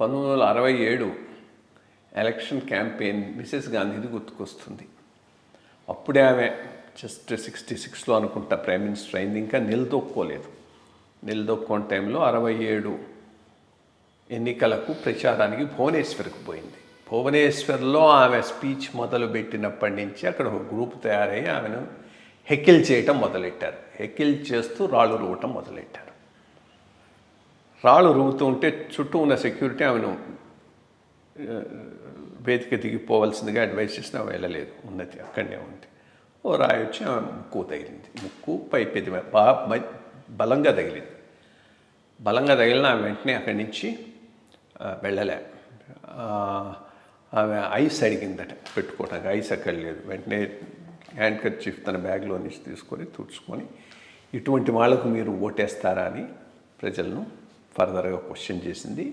1967 election campaign Mrs గాంధీది గుర్తుకొస్తుంది. అప్పుడే ఆమె జస్ట్ 66లో అనుకుంటా ప్రైమ్ మినిస్టర్ అయింది. ఇంకా నిలదొక్కుని టైంలో 67 ఎన్నికలకు ప్రచారానికి భువనేశ్వర్కి పోయింది. భువనేశ్వర్లో ఆమె స్పీచ్ మొదలుపెట్టినప్పటి నుంచి అక్కడ ఒక గ్రూప్ తయారయ్యి ఆమెను హెకిల్ చేయటం మొదలెట్టారు. హెకిల్ చేస్తూ రాళ్ళు రువ్వటం మొదలెట్టారు. రాళ్ళు రువ్వుతూ ఉంటే చుట్టూ ఉన్న సెక్యూరిటీ ఆమెను వేదిక దిగిపోవాల్సిందిగా అడ్వైస్ చేసినా వెళ్ళలేదు, ఉన్నది అక్కడనే ఉంది. ఓ రాయి వచ్చి ఆమె ముక్కు తగిలింది. ముక్కు పై పెద్ద బలంగా తగిలింది. బలంగా తగిలిన ఆమె వెంటనే అక్కడి నుంచి వెళ్ళలే. ఆమె ఐస్ అడిగిందట పెట్టుకోవడానికి, ఐస్ అక్కడ లేదు. వెంటనే హ్యాండ్ కర్చీఫ్ తన బ్యాగ్లో నుంచి తీసుకొని తుడుచుకొని, ఇటువంటి వాళ్లకు మీరు ఓటేస్తారా అని ప్రజలను ఫర్దర్గా క్వశ్చన్ చేసింది.